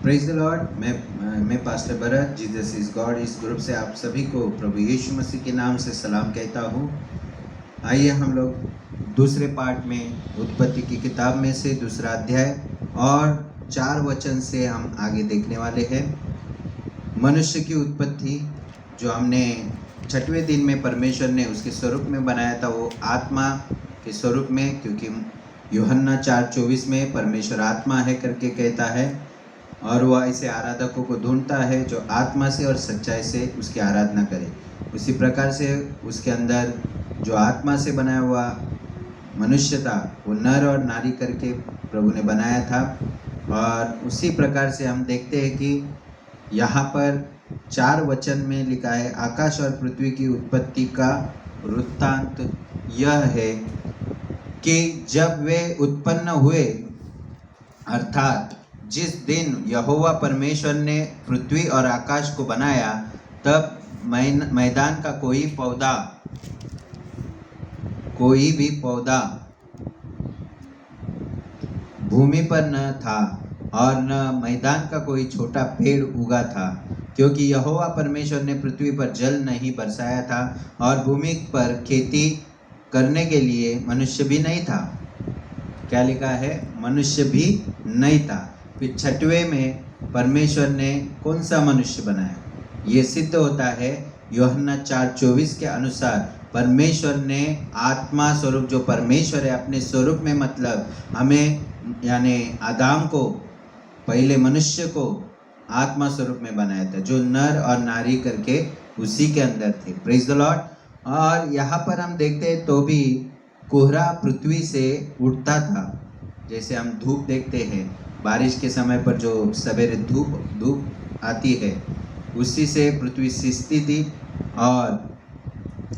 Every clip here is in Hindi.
Praise the lord. मैं pastor Bharat, Jesus is God इस ग्रुप से आप सभी को प्रभु यीशु मसीह के नाम से सलाम कहता हूँ। आइए हम लोग दूसरे पार्ट में उत्पत्ति की किताब में से दूसरा अध्याय और 4 वचन से हम आगे देखने वाले हैं। मनुष्य की उत्पत्ति जो हमने 6वें दिन में परमेश्वर ने उसके स्वरूप में बनाया था, वो आत्मा के स्वरूप में, क्योंकि यूहन्ना 4:24 में परमेश्वर आत्मा है करके कहता है और वह ऐसे आराधकों को ढूंढता है जो आत्मा से और सच्चाई से उसकी आराधना करे। उसी प्रकार से उसके अंदर जो आत्मा से बनाया हुआ मनुष्य था वो नर और नारी करके प्रभु ने बनाया था। और उसी प्रकार से हम देखते हैं कि यहाँ पर 4 वचन में लिखा है, आकाश और पृथ्वी की उत्पत्ति का वृत्तांत यह है कि जब वे उत्पन्न हुए, अर्थात जिस दिन यहोवा परमेश्वर ने पृथ्वी और आकाश को बनाया, तब मैदान का कोई भी पौधा भूमि पर न था और न मैदान का कोई छोटा पेड़ उगा था, क्योंकि यहोवा परमेश्वर ने पृथ्वी पर जल नहीं बरसाया था और भूमि पर खेती करने के लिए मनुष्य भी नहीं था। क्या लिखा है? मनुष्य भी नहीं था। फिर 6वें में परमेश्वर ने कौन सा मनुष्य बनाया? ये सिद्ध होता है यूहन्ना 4:24 के अनुसार परमेश्वर ने आत्मा स्वरूप, जो परमेश्वर है अपने स्वरूप में, मतलब हमें यानी आदम को, पहले मनुष्य को आत्मा स्वरूप में बनाया था, जो नर और नारी करके उसी के अंदर थे। Praise the Lord. और यहाँ पर हम देखते हैं तो भी कोहरा पृथ्वी से उठता था। जैसे हम धूप देखते हैं, बारिश के समय पर जो सवेरे धूप आती है, उसी से पृथ्वी सिंचती थी और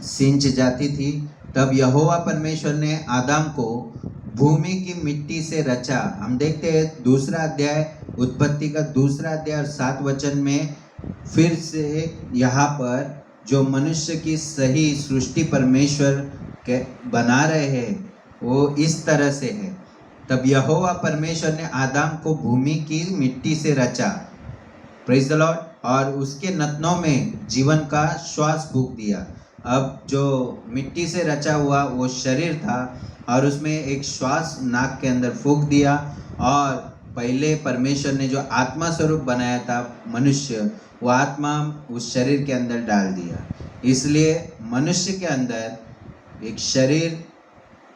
सिंच जाती थी। तब यहोवा परमेश्वर ने आदम को भूमि की मिट्टी से रचा। हम देखते हैं दूसरा अध्याय, उत्पत्ति का दूसरा अध्याय और 7 वचन में फिर से यहाँ पर जो मनुष्य की सही सृष्टि परमेश्वर के बना रहे हैं वो इस तरह से है। तब यहोवा परमेश्वर ने आदम को भूमि की मिट्टी से रचा, प्रेज द लॉर्ड, और उसके नथनों में जीवन का श्वास फूंक दिया। अब जो मिट्टी से रचा हुआ वो शरीर था और उसमें एक श्वास नाक के अंदर फूंक दिया, और पहले परमेश्वर ने जो आत्मा स्वरूप बनाया था मनुष्य, वो आत्मा उस शरीर के अंदर डाल दिया। इसलिए मनुष्य के अंदर एक शरीर,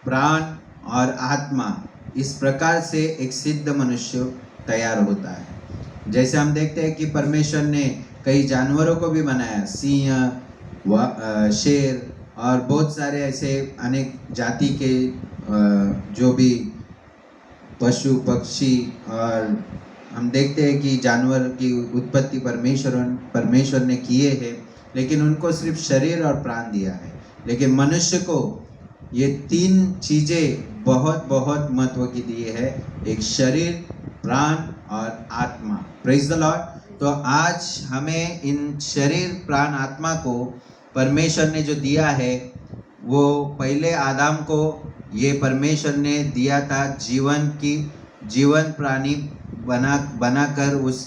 प्राण और आत्मा, इस प्रकार से एक सिद्ध मनुष्य तैयार होता है। जैसे हम देखते हैं कि परमेश्वर ने कई जानवरों को भी बनाया, सिंह, शेर और बहुत सारे ऐसे अनेक जाति के जो भी पशु पक्षी, और हम देखते हैं कि जानवर की उत्पत्ति परमेश्वर ने किए हैं, लेकिन उनको सिर्फ शरीर और प्राण दिया है। लेकिन मनुष्य को ये 3 चीज़ें बहुत बहुत महत्व की दी है, एक शरीर, प्राण और आत्मा। Praise the Lord. तो आज हमें इन शरीर, प्राण, आत्मा को परमेश्वर ने जो दिया है, वो पहले आदम को ये परमेश्वर ने दिया था जीवन प्राणी बनाकर उस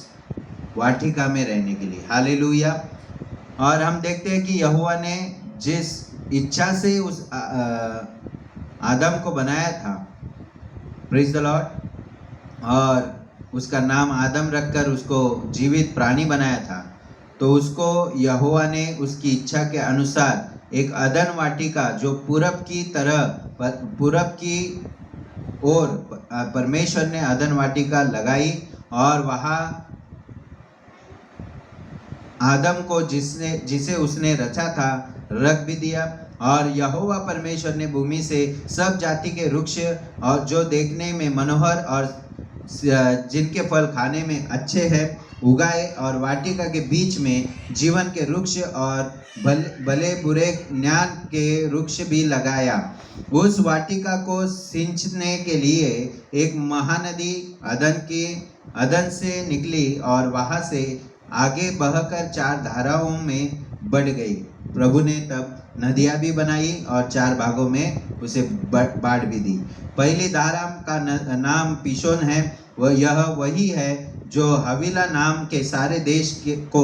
वाटिका में रहने के लिए। हालेलुया। और हम देखते हैं कि यहोवा ने जिस इच्छा से उस आदम को बनाया था, प्रेज द लॉर्ड, और उसका नाम आदम रखकर उसको जीवित प्राणी बनाया था, तो उसको यहोवा ने उसकी इच्छा के अनुसार एक अदन वाटिका, जो पूरब की ओर परमेश्वर ने अदन वाटिका लगाई, और वहाँ आदम को जिसे उसने रचा था रख भी दिया। और यहोवा परमेश्वर ने भूमि से सब जाति के वृक्ष और जो देखने में मनोहर और जिनके फल खाने में अच्छे हैं उगाए, और वाटिका के बीच में जीवन के वृक्ष और भले बुरे ज्ञान के वृक्ष भी लगाया। उस वाटिका को सिंचने के लिए एक महानदी अदन से निकली और वहां से आगे बहकर 4 धाराओं में बढ़ गई। प्रभु ने तब नदियाँ भी बनाई और 4 भागों में उसे बांट भी दी। पहली धारा का नाम पिशोन है। यह वही है जो हवीला नाम के सारे देश को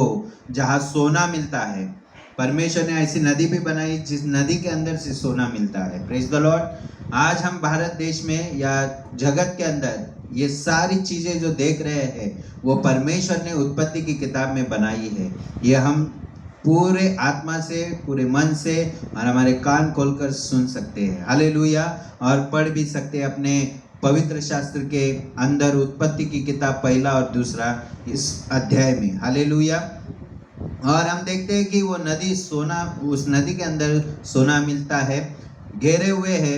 जहाँ सोना मिलता है। परमेश्वर ने ऐसी नदी भी बनाई जिस नदी के अंदर से सोना मिलता है। Praise the Lord. आज हम भारत देश में या जगत के अंदर ये सारी चीजें जो देख रहे हैं वो परमेश्वर ने उत्पत्ति की किताब में बनाई है। ये हम पूरे आत्मा से, पूरे मन से और हमारे कान खोलकर सुन सकते हैं। हालेलुया। और पढ़ भी सकते हैं अपने पवित्र शास्त्र के अंदर उत्पत्ति की किताब पहला और दूसरा इस अध्याय में। हालेलुया। और हम देखते हैं कि वो नदी सोना, उस नदी के अंदर सोना मिलता है, घेरे हुए है।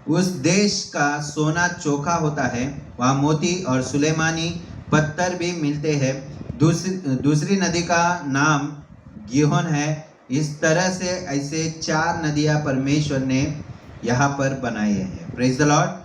उस देश का सोना चोखा होता है। वहाँ मोती और सुलेमानी पत्थर भी मिलते हैं। दूसरी नदी का नाम गिहोन है। इस तरह से ऐसे 4 नदियाँ परमेश्वर ने यहाँ पर बनाई हैं। Praise the Lord.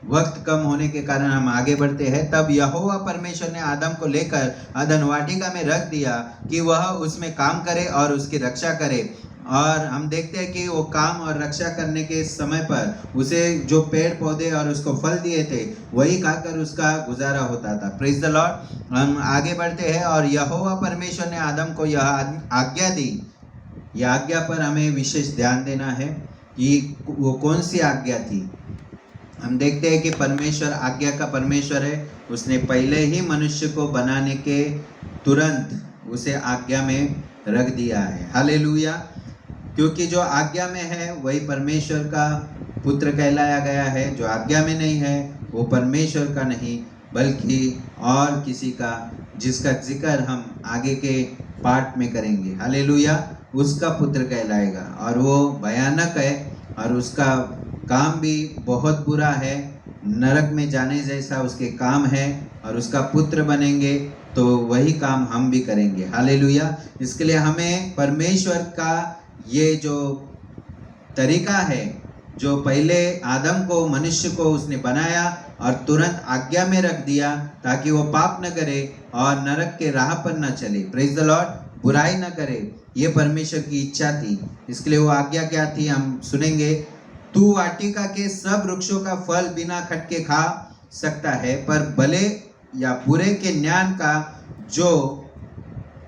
वक्त कम होने के कारण हम आगे बढ़ते हैं। तब यहोवा परमेश्वर ने आदम को लेकर अदन वाटिका में रख दिया कि वह उसमें काम करे और उसकी रक्षा करे। और हम देखते हैं कि वो काम और रक्षा करने के समय पर उसे जो पेड़ पौधे और उसको फल दिए थे वही खाकर उसका गुजारा होता था। Praise the Lord. हम आगे बढ़ते हैं। और यहोवा परमेश्वर ने आदम को यह आज्ञा दी। यह आज्ञा पर हमें विशेष ध्यान देना है कि वो कौन सी आज्ञा थी। हम देखते हैं कि परमेश्वर आज्ञा का परमेश्वर है। उसने पहले ही मनुष्य को बनाने के तुरंत उसे आज्ञा में रख दिया है। हालेलुया। क्योंकि जो आज्ञा में है वही परमेश्वर का पुत्र कहलाया गया है। जो आज्ञा में नहीं है वो परमेश्वर का नहीं बल्कि और किसी का, जिसका जिक्र हम आगे के पाठ में करेंगे। हालेलुया। उसका पुत्र कहलाएगा और वो भयानक है और उसका काम भी बहुत बुरा है। नरक में जाने जैसा उसके काम है और उसका पुत्र बनेंगे तो वही काम हम भी करेंगे। हालेलुया। इसके लिए हमें परमेश्वर का ये जो तरीका है, जो पहले आदम को, मनुष्य को उसने बनाया और तुरंत आज्ञा में रख दिया ताकि वो पाप न करे और नरक के राह पर न चले। Praise the Lord. बुराई न करे, ये परमेश्वर की इच्छा थी। इसके लिए वो आज्ञा क्या थी हम सुनेंगे। तू वाटिका के सब वृक्षों का फल बिना खटके खा सकता है, पर भले या बुरे के ज्ञान का जो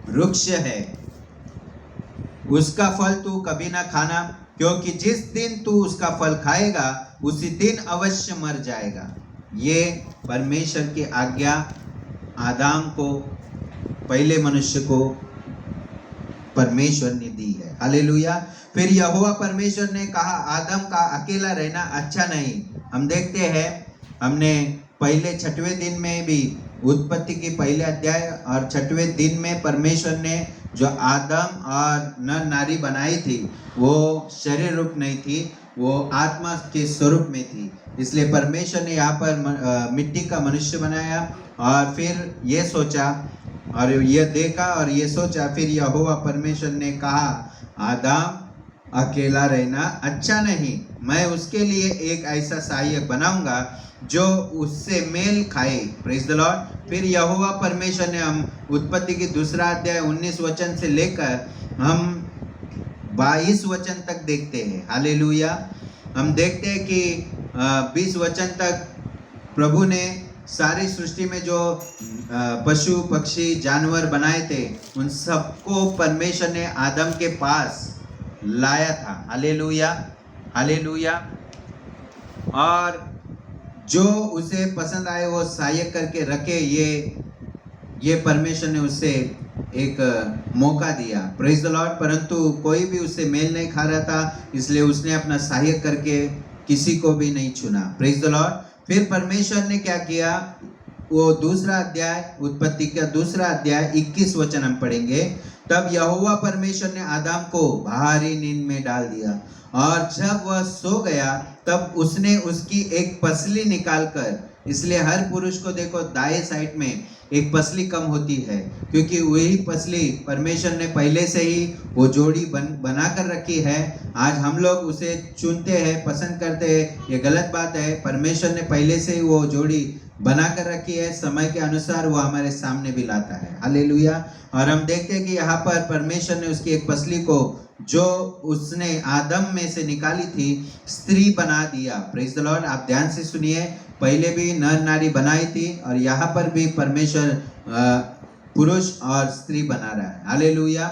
वृक्ष है उसका फल तू कभी ना खाना, क्योंकि जिस दिन तू उसका फल खाएगा उसी दिन अवश्य मर जाएगा। ये परमेश्वर की आज्ञा आदम को, पहले मनुष्य को परमेश्वर ने दी है। हालेलुया। फिर यहोवा परमेश्वर ने कहा आदम का अकेला रहना अच्छा नहीं। हम देखते हैं, हमने पहले 6वें दिन में भी उत्पत्ति की पहले अध्याय और 6वें दिन में परमेश्वर ने जो आदम और नर नारी बनाई थी वो शरीर रूप नहीं थी, वो आत्मा के स्वरूप में थी। इसलिए परमेश्वर ने यहाँ पर मिट्टी का मनुष्य बनाया और फिर ये सोचा और ये देखा और ये सोचा। फिर यहोवा परमेश्वर ने कहा आदम अकेला रहना अच्छा नहीं, मैं उसके लिए एक ऐसा सहायक बनाऊंगा जो उससे मेल खाए। Praise the Lord. फिर यहोवा परमेश्वर ने, हम उत्पत्ति की दूसरा अध्याय 19 वचन से लेकर हम 22 वचन तक देखते हैं। हालेलुया। हम देखते हैं कि 20 वचन तक प्रभु ने सारी सृष्टि में जो पशु पक्षी जानवर बनाए थे उन सबको परमेश्वर ने आदम के पास लाया था। हालेलुया। हालेलुया। और जो उसे पसंद आए वो सहायक करके रखे, ये परमेश्वर ने उसे एक मौका दिया। Praise the Lord. परंतु कोई भी उससे मेल नहीं खा रहा था, इसलिए उसने अपना सहायक करके किसी को भी नहीं चुना। Praise the Lord. फिर परमेश्वर ने क्या किया, वो दूसरा अध्याय, उत्पत्ति का दूसरा अध्याय 21 वचन हम पढ़ेंगे। तब यहोवा परमेश्वर ने आदम को भारी नींद में डाल दिया और जब वह सो गया तब उसने उसकी एक पसली निकालकर, इसलिए हर पुरुष को देखो दाएं साइड में एक पसली कम होती है, क्योंकि वही पसली परमेश्वर ने पहले से ही वो जोड़ी बना कर रखी है। आज हम लोग उसे चुनते हैं, पसंद करते हैं, ये गलत बात है। परमेश्वर ने पहले से ही वो जोड़ी बना कर रखी है, समय के अनुसार वो हमारे सामने भी लाता है। हालेलुया। और हम देखते हैं कि यहाँ पर परमेश्वर ने उसकी एक पसली को जो उसने आदम में से निकाली थी स्त्री बना दिया। Praise the Lord. आप ध्यान से सुनिए, पहले भी नर नारी बनाई थी और यहाँ पर भी परमेश्वर पुरुष और स्त्री बना रहा है। हालेलुया।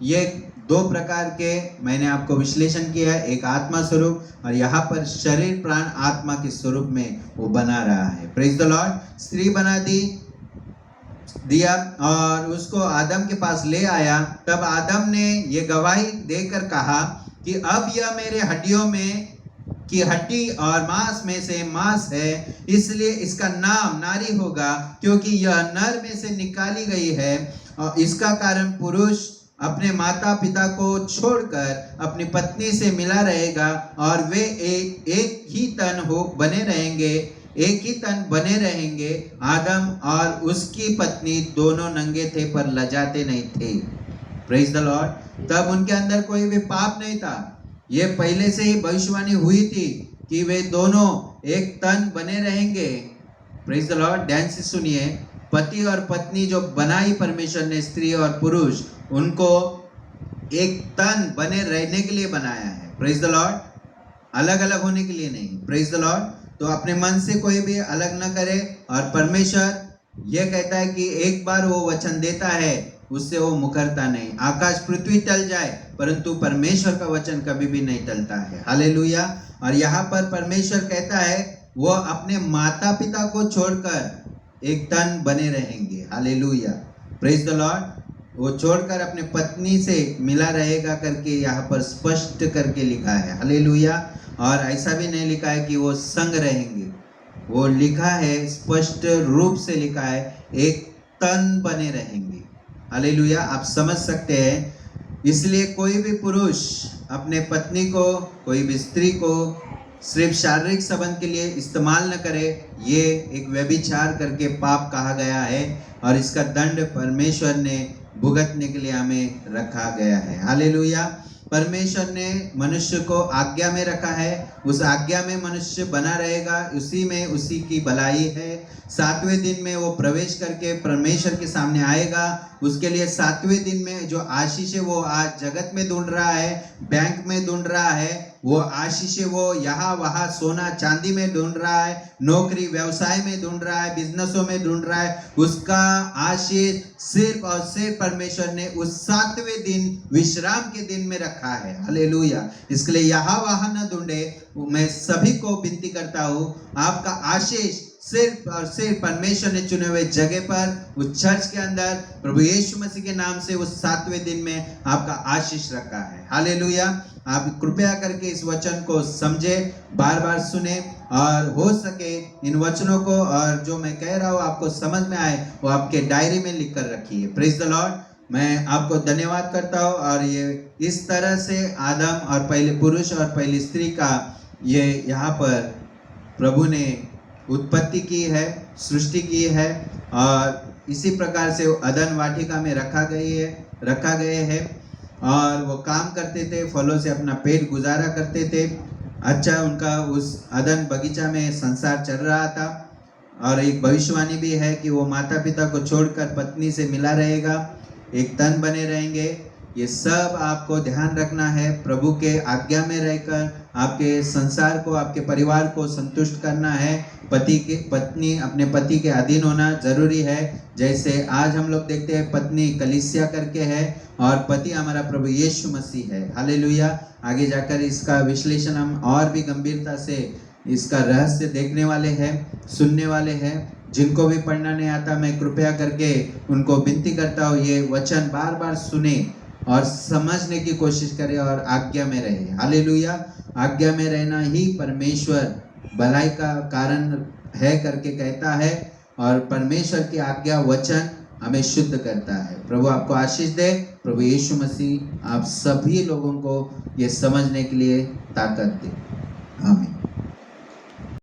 ये दो प्रकार के मैंने आपको विश्लेषण किया है, एक आत्मा स्वरूप और यहाँ पर शरीर प्राण आत्मा के स्वरूप में वो बना रहा है। Praise the Lord. स्त्री बना दिया और उसको आदम के पास ले आया। तब आदम ने ये गवाही देकर कहा कि अब यह मेरे हड्डियों में की हड्डी और मांस में से मांस है, इसलिए इसका नाम नारी होगा, क्योंकि यह नर में से निकाली गई है। और इसका कारण पुरुष अपने माता पिता को छोड़कर अपनी पत्नी से मिला रहेगा और वे एक ही तन एक ही तन बने रहेंगे। आदम और उसकी पत्नी दोनों नंगे थे पर लजाते नहीं थे। Praise the Lord. तब उनके अंदर कोई भी पाप नहीं था। ये पहले से ही भविष्यवाणी हुई थी कि वे दोनों एक तन बने रहेंगे। Praise the Lord. ध्यान से सुनिए, पति और पत्नी जो बनाई परमेश्वर ने, स्त्री और पुरुष, उनको एक तन बने रहने के लिए बनाया है। Praise the Lord. अलग अलग होने के लिए नहीं। Praise the Lord. तो अपने मन से कोई भी अलग न करे। और परमेश्वर ये कहता है कि एक बार वो वचन देता है, उससे वो मुकरता नहीं। आकाश पृथ्वी टल जाए परंतु परमेश्वर का वचन कभी भी नहीं टलता है। हालेलुया। और यहाँ पर परमेश्वर कहता है वो अपने माता पिता को छोड़कर एक तन बने रहेंगे। हालेलुया। Praise the Lord. वो छोड़कर अपने पत्नी से मिला रहेगा करके यहाँ पर स्पष्ट करके लिखा है। हालेलुया। और ऐसा भी नहीं लिखा है कि वो संग रहेंगे, वो लिखा है, स्पष्ट रूप से लिखा है, एक तन बने रहेंगे। हालेलुया। आप समझ सकते हैं। इसलिए कोई भी पुरुष अपने पत्नी को, कोई भी स्त्री को सिर्फ शारीरिक संबंध के लिए इस्तेमाल न करे। ये एक व्यभिचार करके पाप कहा गया है और इसका दंड परमेश्वर ने भुगतने के लिए हमें रखा गया है। हालेलुया। परमेश्वर ने मनुष्य को आज्ञा में रखा है, उस आज्ञा में मनुष्य बना रहेगा, उसी में उसी की भलाई है। 7वें दिन में वो प्रवेश करके परमेश्वर के सामने आएगा। उसके लिए 7वें दिन में जो आशीष है वो आज जगत में ढूंढ रहा है, बैंक में ढूंढ रहा है, वो आशीष है वो यहाँ वहाँ सोना चांदी में ढूंढ रहा है, नौकरी व्यवसाय में ढूंढ रहा है, बिजनेसों में ढूंढ रहा है। उसका आशीष सिर्फ और सिर्फ परमेश्वर ने उस 7वें दिन विश्राम के दिन में रखा है। हालेलुया। इसलिए यहाँ वहाँ न ढूंढे। मैं सभी को विनती करता हूँ, आपका आशीष सिर्फ और सिर्फ परमेश्वर ने चुने हुए जगह पर, उस चर्च के अंदर प्रभु यीशु मसीह के नाम से उस 7वें दिन में आपका आशीष रखा है। हालेलुया। आप कृपया करके इस वचन को समझे, बार बार सुने और हो सके इन वचनों को और जो मैं कह रहा हूँ आपको समझ में आए वो आपके डायरी में लिख कर रखिए। Praise the lord. मैं आपको धन्यवाद करता हूँ। और ये इस तरह से आदम और पहले पुरुष और पहली स्त्री का ये यहाँ पर प्रभु ने उत्पत्ति की है, सृष्टि की है और इसी प्रकार से वो अदन वाटिका में रखा गए हैं और वो काम करते थे, फलों से अपना पेट गुजारा करते थे। अच्छा, उनका उस अदन बगीचा में संसार चल रहा था और एक भविष्यवाणी भी है कि वो माता पिता को छोड़कर पत्नी से मिला रहेगा, एक तन बने रहेंगे। ये सब आपको ध्यान रखना है। प्रभु के आज्ञा में रहकर आपके संसार को, आपके परिवार को संतुष्ट करना है। पत्नी अपने पति के अधीन होना जरूरी है। जैसे आज हम लोग देखते हैं पत्नी कलीसिया करके है और पति हमारा प्रभु यीशु मसीह है। हालेलुया। आगे जाकर इसका विश्लेषण हम और भी गंभीरता से इसका रहस्य देखने वाले हैं, सुनने वाले हैं। जिनको भी पढ़ना नहीं आता, मैं कृपया करके उनको विनती करता हूँ ये वचन बार बार सुने और समझने की कोशिश करें और आज्ञा में रहे। हालेलुया। आज्ञा में रहना ही परमेश्वर भलाई का कारण है करके कहता है और परमेश्वर की आज्ञा वचन हमें शुद्ध करता है। प्रभु आपको आशीष दे। प्रभु यीशु मसीह आप सभी लोगों को ये समझने के लिए ताकत दे। आमीन।